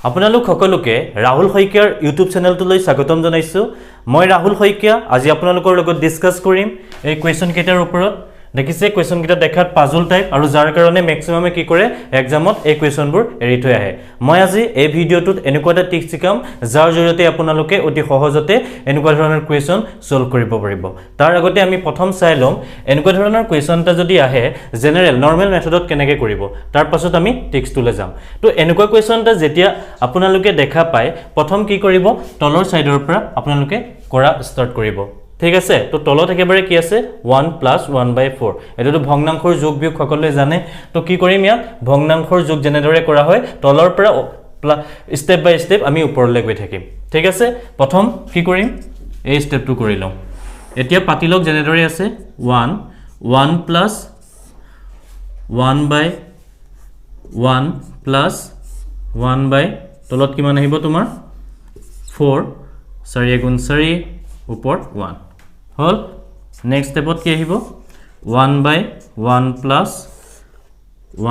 আপোনালোক সকলোকে ৰাহুল শইকীয়াৰ ইউটিউব চেনেলটোলৈ স্বাগতম জনাইছো মই ৰাহুল শইকীয়া আজি আপোনালোকৰ লগত ডিসকাস কৰিম এই কোৱেশ্চন কেইটাৰ ওপৰত দেখিছে কোৱেশ্চন কেইটা দেখাত পাজল টাইপ আৰু যাৰ কাৰণে ম্যাক্সিমামে কি কৰে এক্সামত এই কোৱেশ্চনবোৰ এৰি থৈ আহে মই আজি এই ভিডিওটোত এনেকুৱা এটা টিক শিকাম যাৰ জৰিয়তে আপোনালোকে অতি সহজতে এনেকুৱা ধৰণৰ কোৱেশ্চন সলভ কৰিব পাৰিব তাৰ আগতে আমি প্ৰথম চাই লম এনেকুৱা ধৰণৰ কোৱেশ্চন এটা যদি আহে জেনাৰেল নৰ্মেল মেথডত কেনেকৈ কৰিব তাৰ পাছত আমি টিক্সটোলে যাম তো এনেকুৱা কোৱেশ্চন এটা যেতিয়া আপোনালোকে দেখা পায় প্ৰথম কি কৰিব তলৰ সাইডৰ পৰা আপোনালোকে কৰা ষ্টাৰ্ট কৰিব ঠিক আছে তো তলত একেবাৰে কি আছে 1 + 1/4 এটো ভগ্নাংশৰ যোগ বিয়োগ সকলোৱে জানে তো কি কৰিম ইয়াত ভগ্নাংশৰ যোগ জেনেদৰে কৰা হয় তলৰ পৰা স্টেপ বাই স্টেপ আমি ওপৰলৈ গৈ থাকিম ঠিক আছে প্ৰথম কি কৰিম এই স্টেপটো কৰি লম এতিয়া পাতিলক জেনেদৰে আছে 1 + 1/1 + 1/ তলত কিমান আহিব তোমাৰ 4 4 * 4 ওপৰ 1 হল নেক্সট স্টেপত কি আহিব 1/1 +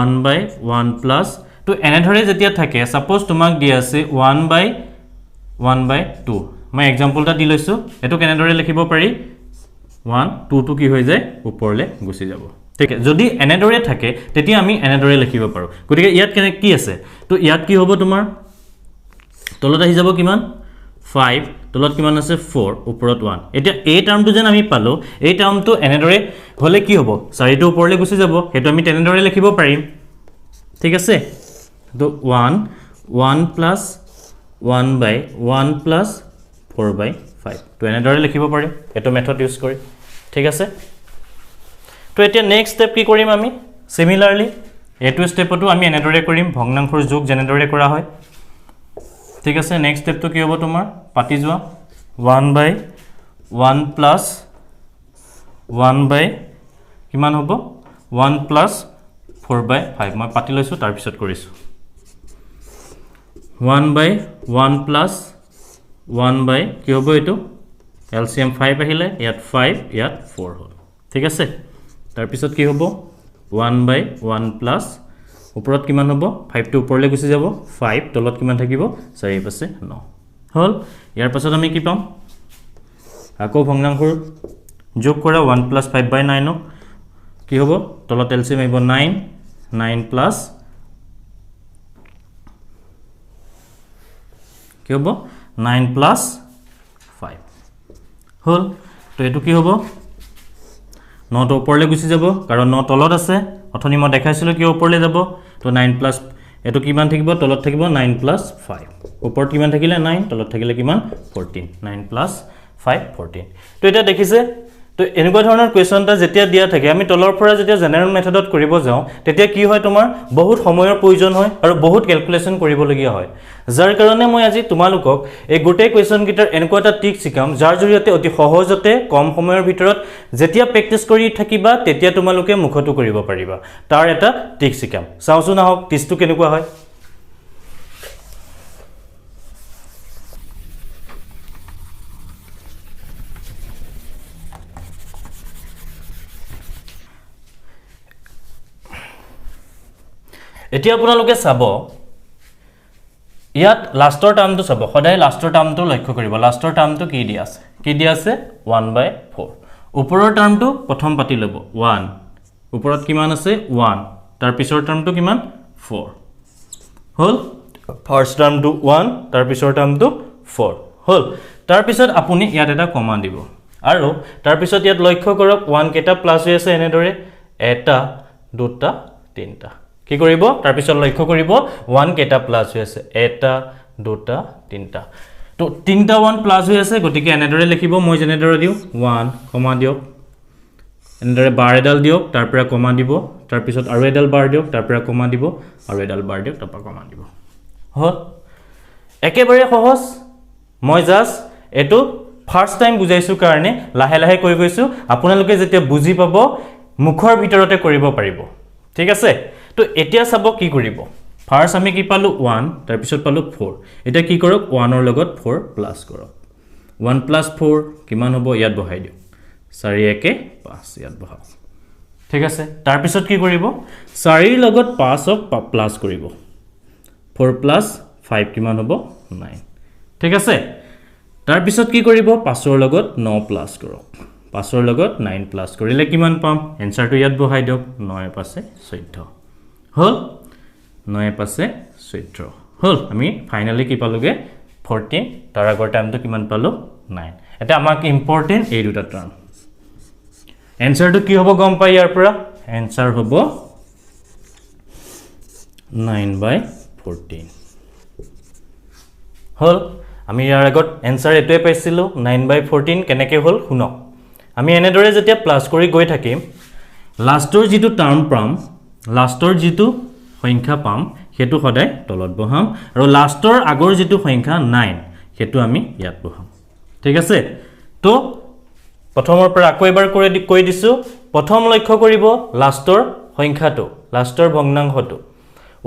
1/1 + তো এনেধৰে যেতিয়া থাকে সাপোজ তোমাক দিয়া আছে 1/1/2 মই एग्जांपल টা দি লৈছো এটো কেনেদৰে লিখিব পাৰি 1 2 টো কি হৈ যায় ওপৰলে গুচি যাব ঠিক আছে যদি এনেদৰে থাকে তেতিয়া আমি এনেদৰে লিখিব পাৰো গতিকে ইয়াত কেনে কি আছে তো ইয়াত কি হ'ব তোমাৰ তলত আহি যাব কিমান 5 তলত কিমান আছে 4 ওপৰত 1 এতিয়া এই টাৰ্মটো যেন আমি পালো এই টাৰ্মটো এনেদৰে হলে কি হ'ব 4 টো ওপৰলে গুচি যাব হেতু আমি তেনেদৰে লিখিব পাৰিম ঠিক আছে তো 1 + 1/1 + 4/5 তো এনেদৰে লিখিব পাৰিম এটো মেথড ইউজ কৰি ঠিক আছে তো এতিয়া নেক্সট স্টেপ কি কৰিম আমি সিমিলাৰলি এটো স্টেপটো আমি এনেদৰে কৰিম ভগ্নাংশৰ যোগ জেনেদৰে কৰা হয় ঠিক আছে নেক্সট স্টেপটো কি হ'ব তোমাৰ পাতি যোৱা 1/1 + 1/ কিমান হ'ব 1 + 4/5 মই পাতি লৈছো তাৰ পিছত কৰিছো 1/1 + 1/ কি হ'ব এটো এলসিএম 5 আহিলে ইয়াত 5 ইয়াত 4 হ'ল ঠিক আছে তাৰ পিছত কি হ'ব 1/1 + ওপৰত কিমান হ'ব 5 টো ওপৰলৈ গুচি যাব 5 তলত কিমান থাকিব 4 পাছে 9 হল ইয়াৰ পাছত আমি কি পাম আকৌ ভগ্নাংশৰ যোগ কৰা 1 + 5/9 কি হ'ব তলত এলসিএম আহিব 9 9 + কি হ'ব 9 + 5 হল তো এটো কি হ'ব 9 টো ওপৰলৈ গুচি যাব কাৰণ 9 তলত আছে অথনি মই দেখাইছিলো কি ওপৰলৈ যাব তো 9 + এটো কিমান থাকিব তলত থাকিব 9 + 5 ওপৰত কিমান থাকিলে 9 তলত থাকিলে কিমান 14 9 + 5 14 তো এটা দেখিছে তো এনেকুৱা ধৰণৰ কোৱেশ্চনটা যেতিয়া দিয়া থাকে আমি তলৰ পৰা যেতিয়া জেনাৰেল মেথডত কৰিব যাও তেতিয়া কি হয় তোমাৰ বহুত সময়ৰ প্ৰয়োজন হয় আৰু বহুত ক্যালকুলেশন কৰিবলগীয়া হয় যাৰ কাৰণে মই আজি তোমালোকক এই গোটেই কোৱেশ্চন গিটাৰ এনেকুৱা এটা টিক শিকাম যাৰ জৰিয়তে অতি সহজতে কম সময়ৰ ভিতৰত যেতিয়া প্ৰেক্টিস কৰি থাকিবা তেতিয়া তোমালোকে মুখটো কৰিব পাৰিবা তাৰ এটা টিক শিকাম চাওচোন আহক টিকটো কেনেকুৱা হয় এতিয়া আপোনালোকে চাব ইয়াত লাষ্টৰ টাৰ্মটো চাব সদায় লাষ্টৰ টাৰ্মটো লক্ষ্য কৰিব লাষ্টৰ টাৰ্মটো কি দিয়া আছে 1/4 ওপৰৰ টাৰ্মটো প্ৰথম পাতি লব 1 ওপৰত কিমান আছে 1 তাৰ পিছৰ টাৰ্মটো কিমান 4 হল ফাৰ্স্ট টাৰ্মটো 1 তাৰ পিছৰ টাৰ্মটো 4 হল তাৰ পিছত আপুনি ইয়াত এটা কমা দিব আৰু তাৰ পিছত ইয়াত লক্ষ্য কৰক 1 কেটা প্লাস হৈ আছে এনেদৰে এটা দুটা তিনটা কি কৰিব তাৰ পিছত লক্ষ্য কৰিব 1 কেটা প্লাস হৈ আছে এটা দুটা তিনটা তো তিনটা 1 প্লাস হৈ আছে গতিকে এনেদৰে লিখিব মই জেনেদৰে দিও 1 কমা দিওক এনেদৰে বাৰ এডাল দিওক তাৰ পৰা কমা দিব তাৰ পিছত আৰু এডাল বাৰ দিওক তাৰ পৰা কমা দিব আৰু এডাল বাৰ দিওক তাৰ পৰা কমা দিব হল একেবাৰে সহজ মই জাস্ট এটো ফাৰ্স্ট টাইম বুজাইছো কাৰণে লাহে লাহে কৈ গৈছো আপোনালোকে যেতিয়া বুজি পাব মুখৰ ভিতৰতে কৰিব পাৰিব ঠিক আছে তো এতিয়া চাব কি কৰিব ফাৰ্স্ট আমি কি পালো 1 তাৰ পিছত পালো 4 এটা কি কৰক 1 ৰ লগত 4 প্লাস কৰক 1 + 4 কিমান হ'ব ইয়াত বহাই দিও 4 1 5 ইয়াত বহাও ঠিক আছে তাৰ পিছত কি কৰিব 4 ৰ লগত 5 ক প্লাস কৰিব 4 + 5 কিমান হ'ব 9 ঠিক আছে তাৰ পিছত কি কৰিব 5 ৰ লগত 9 প্লাস কৰক 5 ৰ লগত 9 প্লাস কৰিলে কিমান পাম এনসাৰটো ইয়াত বহাই দিয়ক 9 পাছে 14 হল 9 পাছে 14 হল আমি ফাইনালি কি পালোগে 14 তাৰ আগৰ টাইমটো কিমান পালো 9 এটা আমাক ইম্পৰ্টেন্ট এই দুটা টাৰ্ম এনসাৰটো কি হ'ব গম পাই ইয়াৰ পৰা এনসাৰ হ'ব 9/14 হল আমি ইয়াৰ আগত এনসাৰ এটোৱে পাইছিলো 9/14 কেনেকৈ হল শুনক আমি এনেদৰে যেতিয়া প্লাস কৰি গৈ থাকিম লাষ্টৰ যেটো টাৰ্ম পাম লাষ্টৰ যেটো সংখ্যা পাম হেতু সদায় তলত বহাম আৰু লাষ্টৰ আগৰ যেটো সংখ্যা 9 হেতু আমি ইয়াত বহাম ঠিক আছে তো প্ৰথমৰ পৰা আকৌ এবাৰ কৈ দিছো প্ৰথম লক্ষ্য কৰিব লাষ্টৰ সংখ্যাটো লাষ্টৰ ভগ্নাংশটো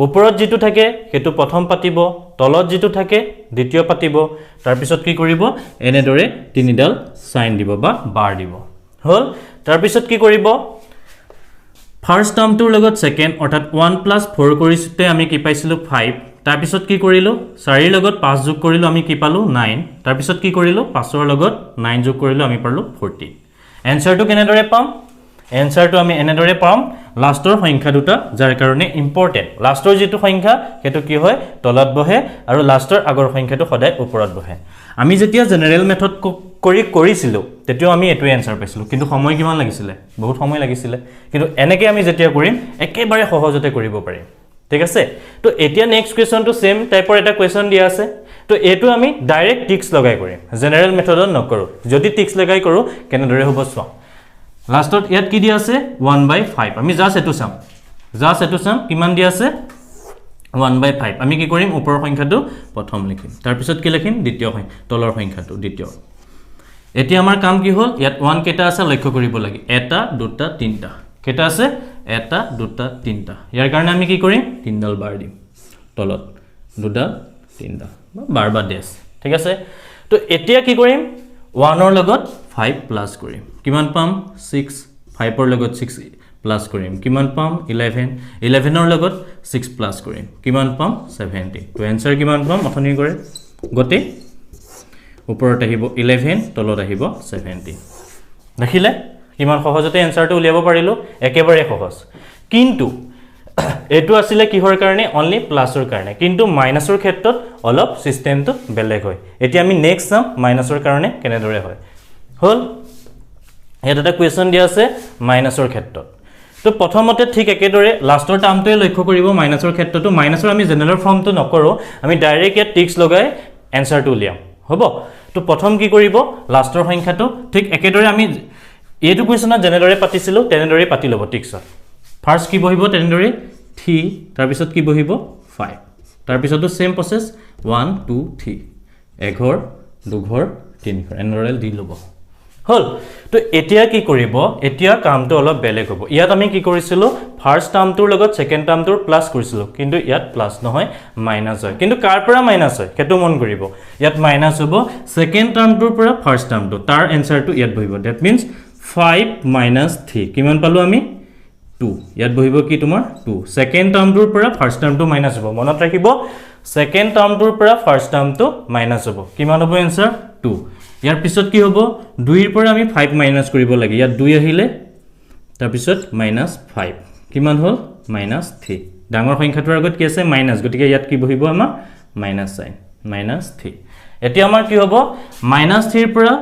ওপৰত যেটো থাকে হেতু প্ৰথম পাতিব তলত যেটো থাকে দ্বিতীয় পাতিব তাৰ পিছত কি কৰিব এনেদৰে তিনিডাল সাইন দিব বা বাৰ দিব হল তাৰ পিছত কি কৰিব ফাৰ্স্ট টাৰ্মটোৰ লগত সেকেন্ড অৰ্থাৎ 1 + 4 কৰিছতে আমি কি পাইছিলো 5 তাৰ পিছত কি কৰিলো 4 ৰ লগত 5 যোগ কৰিলো আমি কি পালো 9 তাৰ পিছত কি কৰিলো 5 ৰ লগত 9 যোগ কৰিলো আমি পালো 14 এনসাৰটো কেনেদৰে পাম এনসাৰটো আমি এনেদৰে পাম লাষ্টৰ সংখ্যা দুটা যাৰ কাৰণে ইম্পৰ্টেন্ট লাষ্টৰ যেটো সংখ্যা হেতু কি হয় তলত বহে আৰু লাষ্টৰ আগৰ সংখ্যাটো সদায় ওপৰত বহে আমি যেতিয়া জেনাৰেল মেথড কৰিছিলো তেতিয়াও আমি এটো এনসাৰ পাইছিলো কিন্তু সময় কিমান লাগিছিল বহুত সময় লাগিছিল কিন্তু এনেকৈ আমি যেতিয়া কৰিম একেবাৰে সহজতে কৰিব পাৰিম ঠিক আছে তো এতিয়া নেক্সট কোৱেশ্চনটো সেম টাইপৰ এটা কোৱেশ্চন দিয়া আছে তো এটো আমি ডাইৰেক্ট টিক্স লগাই কৰিম জেনাৰেল মেথডত নকৰো যদি টিক্স লগাই কৰো কেনেদৰে হ'ব চোৱা লাষ্টত ইয়াত কি দিয়া আছে 1/5 আমি জাস্ট এটো চাম কিমান দিয়া আছে 1/5 আমি কি কৰিম ওপৰৰ সংখ্যাটো প্ৰথম লিখিম তাৰ পিছত কি লিখিম দ্বিতীয় তলৰ সংখ্যাটো দ্বিতীয় এতিয়া আমাৰ কাম কি হ'ল ইয়াত 1 কেটা আছে লক্ষ্য কৰিব লাগে এটা দুটা তিনটা কেটা আছে এটা দুটা তিনটা ইয়াৰ কাৰণে আমি কি কৰিম তিনডাল বাৰ দিম তলত দুডাল তিনডাল বাৰ বা ডেশ ঠিক আছে তো এতিয়া কি কৰিম 1 ৰ লগত 5 প্লাস কৰিম কিমান পাম 6 5 ৰ লগত 6 প্লাস কৰিম কিমান পাম 11 11 ৰ লগত 6 প্লাস কৰিম কিমান পাম 70 তো এনসাৰ কিমান পাম অথনি কৰে গতে ওপৰত আহিব 11 তলত আহিব 70 দেখিলে কিমান সহজতে এনসাৰটো উলিয়াব পাৰিলো একেবাৰে সহজ কিন্তু এটো আছিল কিহৰ কাৰণে অনলি প্লাসৰ কাৰণে কিন্তু মাইনাসৰ ক্ষেত্ৰত অলপ সিস্টেমটো বেলেগ হয় এতিয়া আমি নেক্সট চাম মাইনাসৰ কাৰণে কেনেদৰে হয় হল এটা কোৱেশ্চন দিয়া আছে মাইনাসৰ ক্ষেত্ৰত তো প্ৰথমতে ঠিক একেদৰে লাষ্টৰ টাৰ্মটোৱে লক্ষ্য কৰিব মাইনাসৰ ক্ষেত্ৰটো মাইনাসৰ আমি জেনাৰেল ফৰ্মটো নকৰো আমি ডাইৰেক্ট ইয়াত টিক্স লগাই এনসাৰটো উলিয়াম হ'ব তো প্ৰথম কি কৰিব লাষ্টৰ সংখ্যাটো ঠিক একেদৰে আমি এটো কোৱেশ্চনত জেনেদৰে পাতিছিলো তেনেদৰে পাতি লব টিক্সত ফাৰ্স্ট কি বহিব তেনেদৰে 3 তাৰ পিছত কি বহিব 5 তাৰ পিছতো সেম প্ৰসেস 1 2 3 এঘৰ দুঘৰ তিনঘৰ এনেদৰে দি লব হল তো এতিয়া কি কৰিব এতিয়া কামটো অলপ বেলেগ হ'ব ইয়াত আমি কি কৰিছিলো ফাৰ্স্ট টাৰ্মটোৰ লগত সেকেন্ড টাৰ্মটোৰ প্লাস কৰিছিলো কিন্তু ইয়াত প্লাস নহয় মাইনাস হয় কিন্তু কাৰ পৰা মাইনাস হয় হেতু মন কৰিব ইয়াত মাইনাস হ'ব সেকেন্ড টাৰ্মটোৰ পৰা ফাৰ্স্ট টাৰ্মটো তাৰ এনসাৰটো ইয়াত বহিব দ্যাট মিন্স 5 - 3 কিমান পালো আমি 2 ইয়াত বহিব কি তোমাৰ 2 সেকেন্ড টাৰ্মটোৰ পৰা ফাৰ্স্ট টাৰ্মটো মাইনাস হ'ব মনত ৰাখিব সেকেন্ড টাৰ্মটোৰ পৰা ফাৰ্স্ট টাৰ্মটো মাইনাস হ'ব কিমান হ'ব এনসাৰ 2 ইয়াৰ পিছত কি হ'ব 2 ৰ পৰা আমি 5 মাইনাস কৰিব লাগে ইয়াত 2 আহিলে তাৰ পিছত -5 কিমান হ'ল -3 ডাঙৰ সংখ্যাটোৰ আগত কি আছে মাইনাস গতিকে ইয়াত কি বহিব আমাৰ মাইনাস সাইন -3 এতিয়া আমাৰ কি হ'ব -3 ৰ পৰা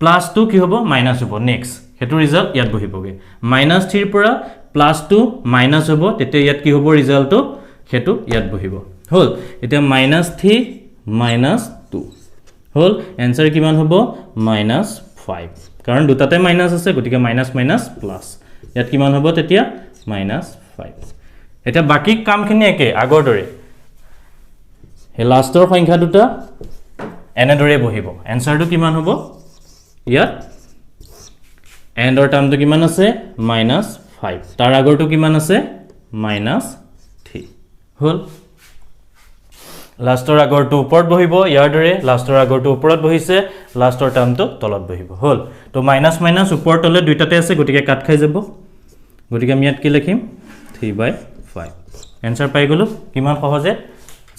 +2 কি হ'ব মাইনাস হ'ব নেক্সট হেতু ৰিজাল্ট ইয়াত বহিবগে -3 ৰ পৰা +2 মাইনাস হ'ব তেতে ইয়াত কি হ'ব ৰিজাল্টটো হেতু ইয়াত বহিব হল এতিয়া -3 - 2 হল এনসাৰ কিমান হ'ব -5 কাৰণ দুটাতে মাইনাস আছে গতিকে মাইনাস মাইনাস প্লাস ইয়াত কিমান হ'ব তেতিয়া -5 এটা বাকি কামখিনি একে আগৰ দৰে হে লাষ্টৰ সংখ্যা দুটা এনেদৰে বহিব এনসাৰটো কিমান হ'ব ইয়াত এন্ডৰ টাৰ্মটো কিমান আছে -5 তাৰ আগৰটো কিমান আছে -3 হল লাষ্টৰ আগৰটো ওপৰত বহিব ইয়াৰ দৰে লাষ্টৰ আগৰটো ওপৰত বহিছে লাষ্টৰ টাৰ্মটো তলত বহিব হল তো মাইনাস মাইনাস ওপৰ তলে দুইটাতে আছে গতিকে কাট খাই যাব গতিকে আমি ইয়াত কি লিখিম 3/5 এনসাৰ পাই গলো কিমান সহজে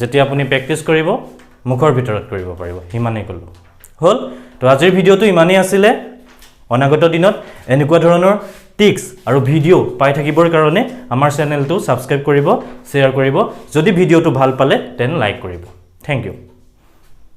যেতিয়া আপুনি প্ৰেক্টিছ কৰিব মুখৰ ভিতৰত কৰিব পাৰিব হিমানেই ক'লো হল তো আজিৰ ভিডিওটো ইমানেই আছিলে অনাগত দিনত এনেকুৱা ধৰণৰ টিক্স আৰু ভিডিও পাই থাকিবৰ কাৰণে আমাৰ চেনেলটো সাবস্ক্ৰাইব কৰিব শ্বেয়াৰ কৰিব যদি ভিডিওটো ভাল পালে তেন লাইক কৰিব থ্যাংক ইউ